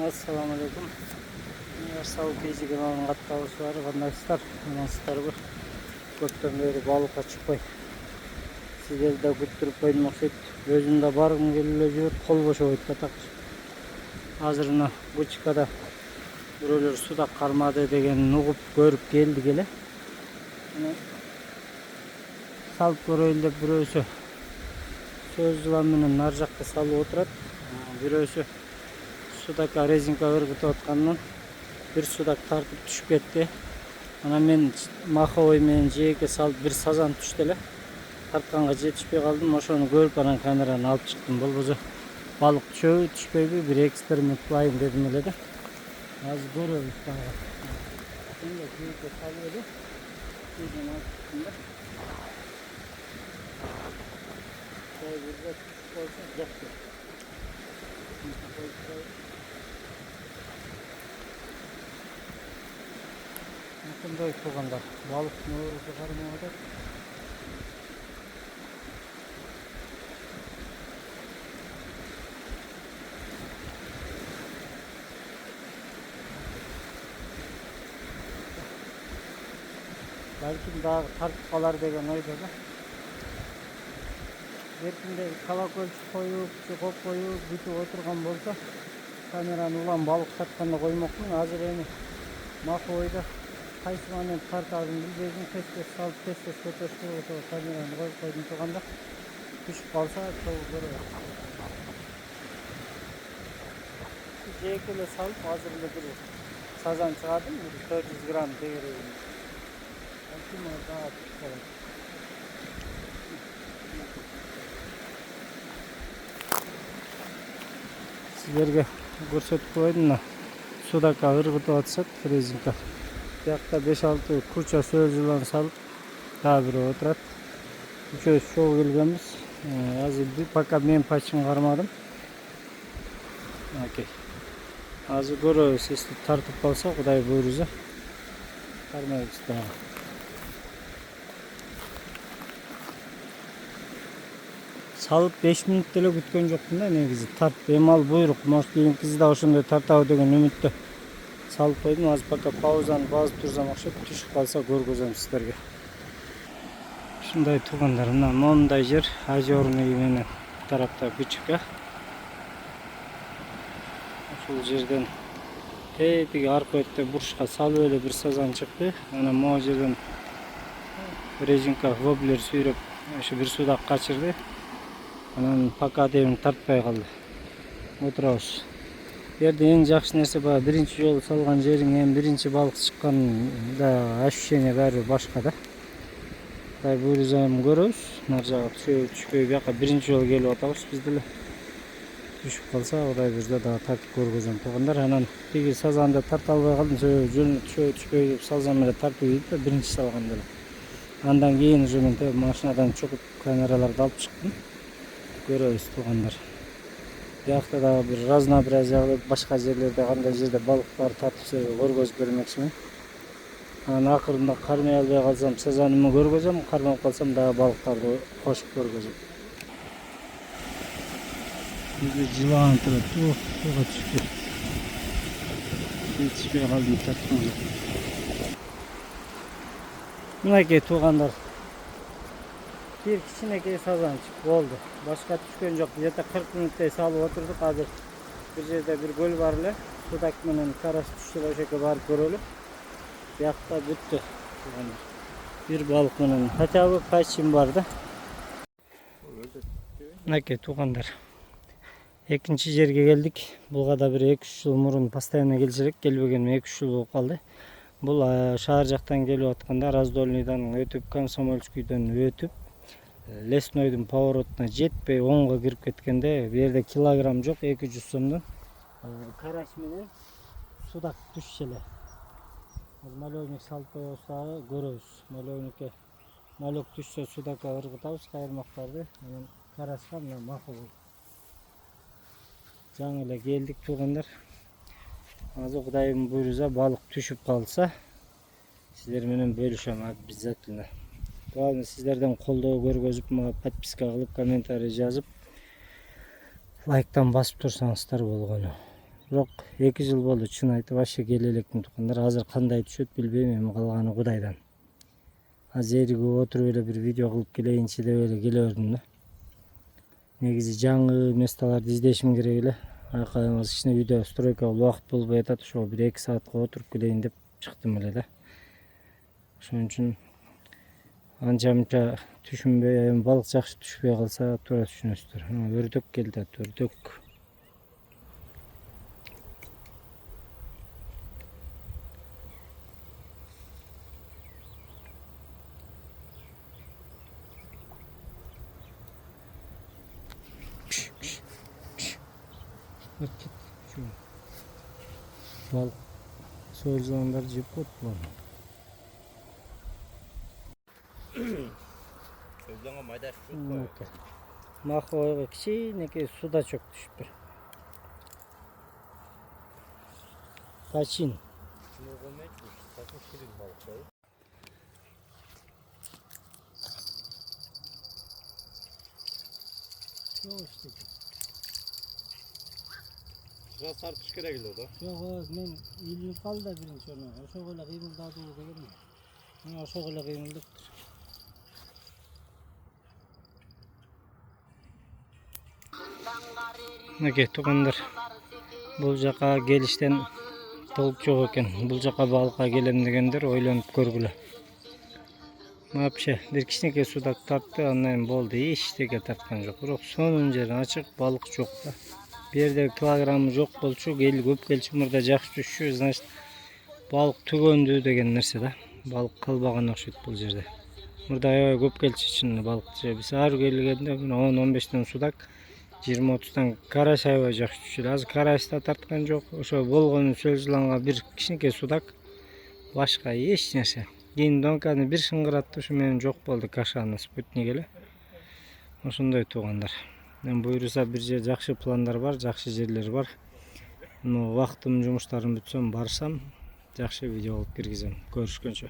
Assalamu alaikum. Universal Pezi kanalının katkıdaşları, vatandaşlar, amансыздарбы? Көптен бері балыққа шықпай. Сіздерді де күттіріп қойдым ұқсайды. Өзім де барғым келіп жүріп, қол бош ойды тақ. Азыр мына Бучкада біреулер суда қармады дегенін ұғып көріп келді келе. Салып көрейін деп біреусі сөз жыланменен нар жаққа салып отырады. Біреусі судакка резинка ыргытып аткандан bir sudak тартып түшүп кетти. Ана мен маховой менен жээкке салып bir сазан түштү эле. Тартканга жетишпей калдым. Ошону көрүп анан камераны алып чыктым. Болбосо балык түшөбү, түшпөйбү бир эксперимент кылайын дедим эле да. Азыр көрөбүз дагы. Эми жээкке салып эле. Жээден алып чыктым да. Кайбирде болсо жакты. Мындай тугандар, балык нөөрүгө кармап атат. Балким дагы тартып калар деген ойдо да. Эркинде колокольчик коюп, коп коюп, бүтүп отурган болсо, камераны улам балык тартканда коймокмун. Азыр эми махойда кайсы момент тартабын билбейм, тез салып тез көтөрүп камераны коюп койдум турганда түшүп калса чогуу көрөбүз. Жээкке эле салып азыр эле бир сазан чыгардым, 400 грамм тегерегин. Балким дагы түшүп калат. Силерге көрсөтүп койдум мына судакка ыргытып атышат резинка. Бuyakta 5-6 kucha söz yılan salıp daha biri oturat. Üçöz şov gelgenmiz. Azı bir paka men paçın karmadım. Okey. Azı görüyoruz. Sesli tartıp kalsa kuday buyuruza. Karmayız daha. Salıp 5 minut dele kütken joktum da negizi. Tart bemal buyruk. Most kийинкиси да ошондой тартабы деген үмүттө. Салып койдум. Азыр пока паузаны басып турсам окшойт. Түшүп калса көргөзөм сиздерге. Ушундай туугандар, мына момундай жер Озерный менен тарапта Бучка. Ушул жерден тетиги аркы өттө бурушка салып эле бир сазан чыкты. Анан могу жерден резинка воблер сүйрөп ошо бир судак качырды. Анан пока демин тартпай калды. Отурабыз. Жерде эң жакшы нерсе баягы биринчи жолу салган жериң эми биринчи балык чыкканда ощущение баары башка да. Кудай буйруза көрөбүз. Нар жагы түшпөй бияка биринчи жолу келип атабыз биз деле. Түшүп калса Кудай буйруза дагы тартып көргөзөм туугандар. Анан тиги сазанды тарта албай калдым. Жөн түшпөй деп сазан менен тартып ийди да биринчи салганда эле. Андан кийин уже мен машинадан чогуп камераларды алып чыктым. Көрөбүз туугандар. Бияқта да bir разнообразие башка жерлерде кандай жерде балык бар тартып көргөзүп бермекчимин. Анан акырында кармай албай калсам сазанымды көргөзөм, кармап калсам дагы балыктарды кошуп көргөзөм. Бизде жылан турат. Суга түшүп. Жетишпей калдым тартканга. Мынакей туугандар. Bir кичинекей сазанчык болду. Башка түшкөн жок. Где-то 40 мүнөттөй салып отурдук. Азыр бир жерде бир көл бар эле. Судак менен караш түштү, ошоко барып көрөлү. Биякта бүттү. Бир балык менен хотя бы кайчым бар да. Мынакей туугандар. Экинчи жерге келдик. Буга да бир 2-3 жыл мурун постоянно келчерек, келбегениме 2-3 жыл болуп калды. Бул шаар жактан келип атканда Раздольныйдан өтүп, Комсомольскийден өтүп, Леснойдун поворотуна жетпей оңго кирип кеткенде, бу жерде килограмм жок, 200 сомдон караш менен судак түшчү эле. Малёйник салып коебуз дагы көрөбүз. Малёйникке малек түшсө судакка ыргытабыз кайырмактарды. Анан карашка мына маховой. Жаңы эле келдик туугандар. Азыр Кудайдын буйруза балык түшүп калса, сиздер менен бөлүшөм обязательно. Главное сиздерден колдоо көргөзүп, мага подписка кылып, комментарий жазып, лайктан басып турсаңыздар болгону. Бирок 2 жыл болду, чын айтып вообще келе электим тукандар. Азыр кандай түшөт билбейм, эми калганы Кудайдан. Азыр эригип отуруп эле бир видео кылып келейинчи деп эле келе бердим да. Негизи жаңы местолорду издешим керек эле. Айкалыңыз кичине видео стройка убакыт болбой атат, ошого бир 2 саатка отуруп келейин деп чыктым эле да. Ошон үчүн анча мынча түшүнбөй, балык жакшы түшпөй калса туура түшүнөсүздөр. Өрдөк келди, өрдөк. Балык сол жыландар жеп коет буларны. Өздөңө майда чук. Махойго кичинекей судачок түшүптүр. Тачин. Ширин балык да. Шуга сартыш керек эле да. Жок, мен илинип калды да биринчи орун. Ошого эле кыймылдадуу дегенми. Мына ошого эле кыймылдыптыр. Мынакей туугандар, бул жака келиштен толук жок экен. Бул жака балыкка келем дегендер ойлонуп көргүлө. Вообще бир кичинекей судак тартты, андан кийин болду, эчтеке тарткан жок. Бирок сонун жери ачык, балык жок да. Бу жерде килограммы жок болчу, көп келчү, мурда жакшы түшчү, значит балык түгөндү деген нерсе да. Балык калбаган окшойт бул жерде. Мурда аябай көп келчү чын балык. Биз ар келгенде 10-15 судак, 20-30 карась аябай жакшы түшүлө. Азыр карась да тарткан жок. Ошо болгону сөл жыланга бир кичинекей судак, башка эч нерсе. Кийин донканы бир шыңгыратты, ушу менен жок болду, кашаны спутник эле. Ошондой туугандар. Мен буйруса бир жер жакшы пландар бар, жакшы жерлер бар. Убактым, жумуштарым бүтсөм барсам, жакшы видео алып киргизем. Көрүшкөнчө.